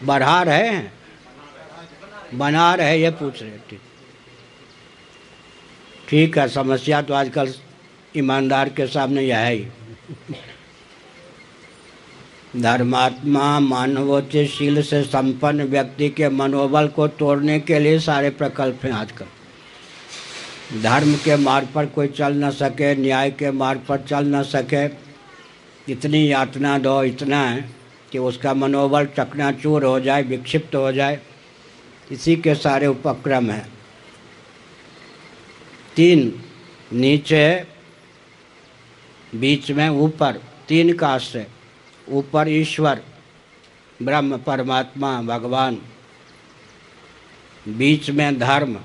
बढ़ा रहे हैं, बना रहे, ये पूछ रहे थे। ठीक है, समस्या तो आजकल ईमानदार के सामने यह है ही। धर्मात्मा मानवोचितशील से संपन्न व्यक्ति के मनोबल को तोड़ने के लिए सारे प्रकल्प हैं आजकल। धर्म के मार्ग पर कोई चल न सके, न्याय के मार्ग पर चल न सके, इतनी यातना दो, इतना है कि उसका मनोबल चकनाचूर हो जाए, विक्षिप्त हो जाए, इसी के सारे उपक्रम हैं। 3 नीचे, बीच में ऊपर, 3 का आश्रय। ऊपर ईश्वर, ब्रह्म, परमात्मा, भगवान, बीच में धर्म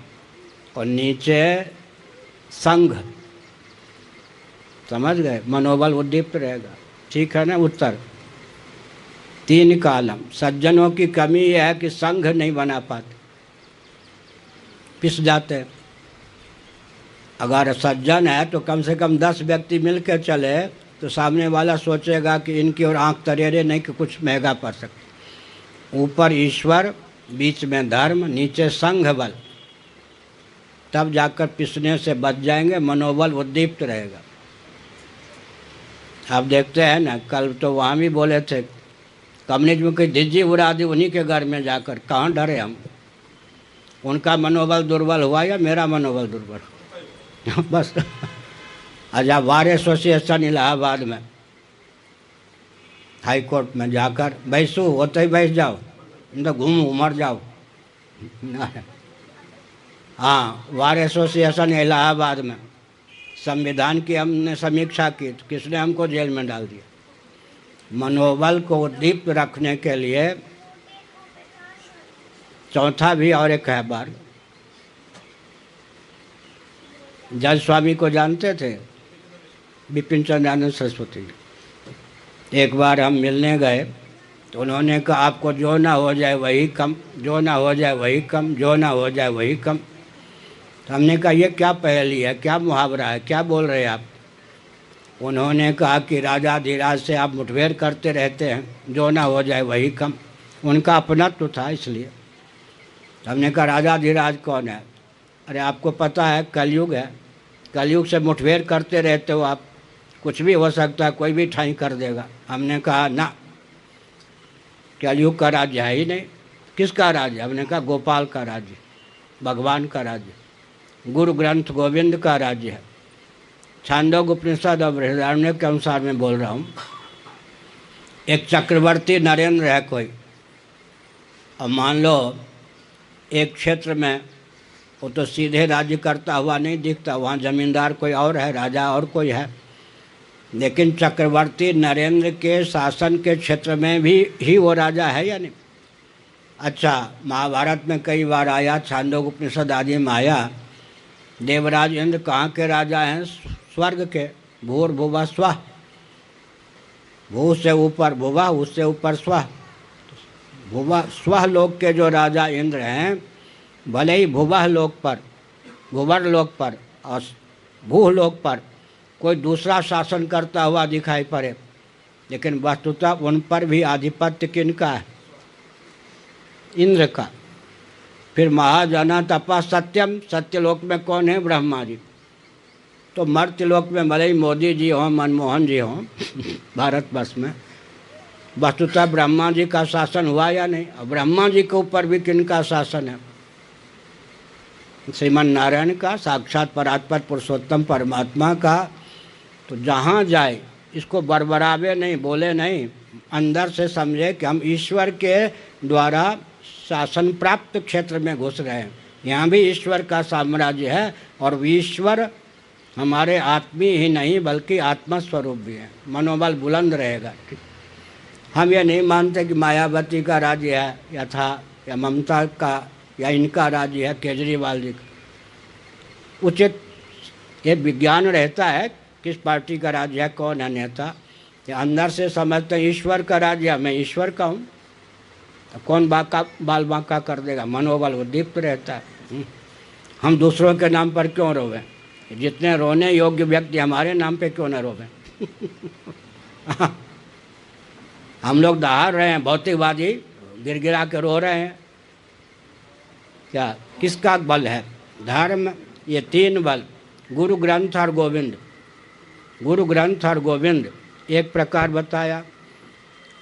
और नीचे संघ। समझ गए? मनोबल उद्दीप्त रहेगा। ठीक है ना? उत्तर 3 कालम। सज्जनों की कमी यह है कि संघ नहीं बना पाते, पिस जाते हैं। अगर सज्जन है तो कम से कम 10 व्यक्ति मिलकर चले तो सामने वाला सोचेगा कि इनकी ओर आंख तरेरे नहीं कि कुछ महंगा पड़ सकता। ऊपर ईश्वर, बीच में धर्म, नीचे संघ बल, तब जाकर पिसने से बच जाएंगे, मनोबल उद्दीप्त रहेगा। आप देखते हैं ना, कल तो वहाँ भी बोले थे कम्युनिज्म की धिज्जी उड़ा दी उन्हीं के घर में जाकर। कहाँ डरे हम? उनका मनोबल दुर्बल हुआ या मेरा मनोबल दुर्बल? बस। अच्छा, बार एसोसिएशन इलाहाबाद में, हाई कोर्ट में जाकर बैसू, होते ही बैठ जाओ, तो घूम मर जाओ। हाँ, बार एसोसिएशन इलाहाबाद में संविधान की हमने समीक्षा की तो किसने हमको जेल में डाल दिया। मनोबल को उद्दीप्त रखने के लिए चौथा भी और एक है बार। जज स्वामी को जानते थे? विपिन चंद्र आनंद सरस्वती। एक बार हम मिलने गए तो उन्होंने कहा आपको जो ना हो जाए वही कम, जो ना हो जाए वही कम, जो ना हो जाए वही कम। तो हमने कहा ये क्या पहेली है, क्या मुहावरा है, क्या बोल रहे हैं आप? उन्होंने कहा कि राजाधिराज से आप मुठभेड़ करते रहते हैं, जो ना हो जाए वही कम। उनका अपनत्व था इसलिए। हमने कहा राजाधिराज कौन है? अरे आपको पता है कलयुग है, कलयुग से मुठभेड़ करते रहते हो आप, कुछ भी हो सकता है, कोई भी ठाई कर देगा। हमने कहा ना, कलयुग का राज्य है ही नहीं। किसका राज्य? हमने कहा गोपाल का राज्य, भगवान का राज्य, गुरु ग्रंथ गोविंद का राज्य है। छांदोग्य उपनिषद और बृहदारण्यक के अनुसार मैं बोल रहा हूँ। एक चक्रवर्ती नरेंद्र है कोई, और मान लो एक क्षेत्र में वो तो सीधे राज्य करता हुआ नहीं दिखता, वहाँ जमींदार कोई और है, राजा और कोई है, लेकिन चक्रवर्ती नरेंद्र के शासन के क्षेत्र में भी ही वो राजा है या नहीं? अच्छा, महाभारत में कई बार आया, छांदोग्य उपनिषद आदि में आया, देवराज इंद्र कहाँ के राजा हैं? स्वर्ग के। भूर्भुवः स्वः, भू से ऊपर भुवः, उससे ऊपर स्वः। भुवः स्वः लोक के जो राजा इंद्र हैं, भले ही भुवः लोक पर, भुवर लोक पर और भूलोक पर कोई दूसरा शासन करता हुआ दिखाई पड़े, लेकिन वस्तुतः उन पर भी आधिपत्य किनका है? इंद्र का। फिर महाजना तपा सत्यम, सत्यलोक में कौन है? ब्रह्मा जी। तो मर्त्यलोक में भले ही मोदी जी हों, मनमोहन जी हों, भारतवर्ष में वस्तुतः ब्रह्मा जी का शासन हुआ या नहीं? और ब्रह्मा जी के ऊपर भी किनका शासन है? श्रीमन नारायण का, साक्षात परात्पर पुरुषोत्तम परमात्मा का। तो जहाँ जाए इसको बरबरावे नहीं, बोले नहीं, अंदर से समझे कि हम ईश्वर के द्वारा शासन प्राप्त क्षेत्र में घुस रहे हैं। यहाँ भी ईश्वर का साम्राज्य है और ईश्वर हमारे आत्मी ही नहीं बल्कि आत्मा स्वरूप भी है। मनोबल बुलंद रहेगा। हम ये नहीं मानते कि मायावती का राज्य है या था, या ममता का या इनका राज्य है, केजरीवाल जी का। उचित ये विज्ञान रहता है किस पार्टी का राज्य है, कौन है नेता, या अंदर से समझते हैं ईश्वर का राज्य, मैं ईश्वर का हूँ, तो कौन बाल बांका कर देगा? मनोबल उद्दीप्त रहता है। हम दूसरों के नाम पर क्यों रोवें? जितने रोने योग्य व्यक्ति हमारे नाम पे क्यों न रोवें? हम लोग दहाड़ रहे हैं भौतिकवादी गिड़गिड़ा के रो रहे हैं। क्या किसका बल है? धर्म। ये तीन बल, गुरु ग्रंथ और गोविंद। गुरु ग्रंथ और गोविंद एक प्रकार बताया,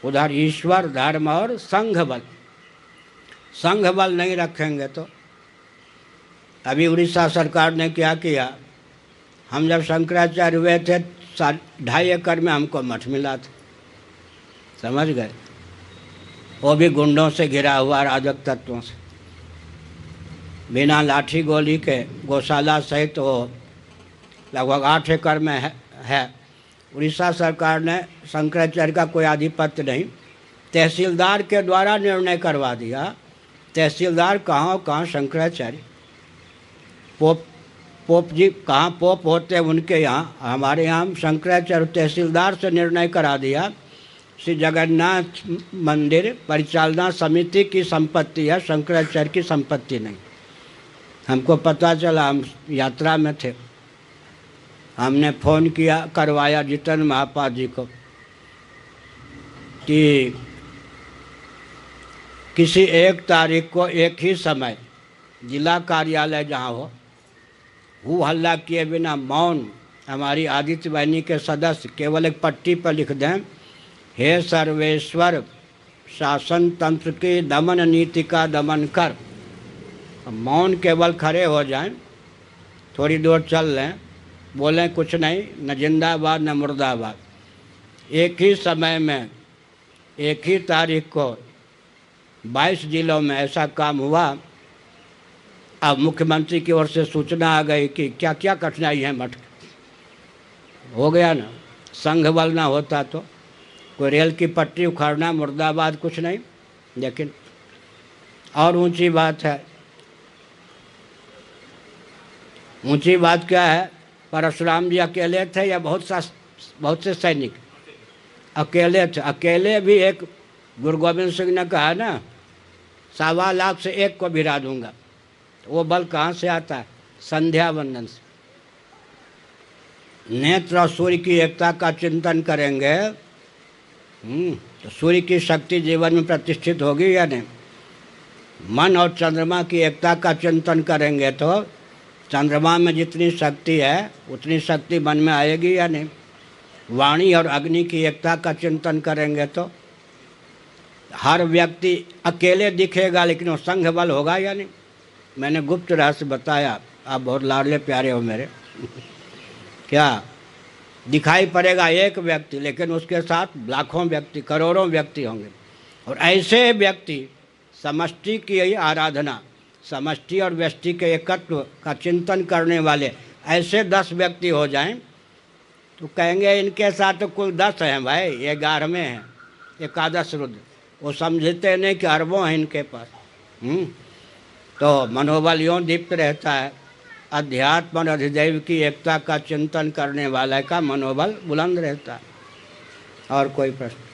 उधर ईश्वर, धर्म और संघ बल। संघ बल नहीं रखेंगे तो अभी उड़ीसा सरकार ने क्या किया, हम जब शंकराचार्य हुए थे 2.5 एकड़ में हमको मठ मिला था, समझ गए? वो भी गुंडों से घिरा हुआ, अराजक तत्वों से, बिना लाठी गोली के, गौशाला सहित वो लगभग 8 एकड़ में है। उड़ीसा सरकार ने शंकराचार्य का कोई आधिपत्य नहीं, तहसीलदार के द्वारा निर्णय करवा दिया। तहसीलदार कहाँ शंकराचार्य, पोप जी कहाँ पोप होते हैं उनके यहाँ, हमारे यहाँ शंकराचार्य तहसीलदार से निर्णय करा दिया श्री जगन्नाथ मंदिर परिचालना समिति की संपत्ति है, शंकराचार्य की संपत्ति नहीं। हमको पता चला, हम यात्रा में थे, हमने फ़ोन किया, करवाया जितन महापाल जी को कि किसी एक तारीख को एक ही समय जिला कार्यालय जहाँ हो हल्ला किए बिना मौन हमारी आदित्य वाहिनी के सदस्य केवल एक पट्टी पर लिख दें, हे सर्वेश्वर शासन तंत्र की दमन नीति का दमन कर। मौन केवल खड़े हो जाएं, थोड़ी दूर चल लें, बोलें कुछ नहीं, न जिंदाबाद न मुर्दाबाद। एक ही समय में एक ही तारीख को 22 जिलों में ऐसा काम हुआ। अब मुख्यमंत्री की ओर से सूचना आ गई कि क्या क्या कठिनाई है मठ, हो गया ना। संघ बल ना होता तो कोई रेल की पटरी उखाड़ना, मुर्दाबाद कुछ नहीं। लेकिन और ऊंची बात है, ऊंची बात क्या है, परशुराम जी अकेले थे या बहुत से सैनिक? अकेले थे। अकेले भी एक गुरु गोविंद सिंह ने कहा ना, 1.25 लाख से एक को भिड़ा दूंगा। वो बल कहाँ से आता है? संध्या वंदन से। नेत्र और सूर्य की एकता का चिंतन करेंगे तो सूर्य की शक्ति जीवन में प्रतिष्ठित होगी या नहीं? मन और चंद्रमा की एकता का चिंतन करेंगे तो चंद्रमा में जितनी शक्ति है उतनी शक्ति मन में आएगी या नहीं? वाणी और अग्नि की एकता का चिंतन करेंगे तो हर व्यक्ति अकेले दिखेगा, लेकिन वो संघ बल होगा या नहीं? मैंने गुप्त रहस्य बताया, आप बहुत लाडले प्यारे हो मेरे। क्या दिखाई पड़ेगा एक व्यक्ति, लेकिन उसके साथ लाखों व्यक्ति, करोड़ों व्यक्ति होंगे। और ऐसे व्यक्ति समष्टि की आराधना, समष्टि और व्यष्टि के एकत्व का चिंतन करने वाले ऐसे 10 व्यक्ति हो जाएं तो कहेंगे इनके साथ तो कुल 10 हैं भाई, ये 11वें हैं, एकादश रुद्र। वो समझते नहीं कि अरबों हैं इनके पास। तो मनोबल यूँ दीप्त रहता है। अध्यात्म और अधिदैव की एकता का चिंतन करने वाले का मनोबल बुलंद रहता है। और कोई प्रश्न?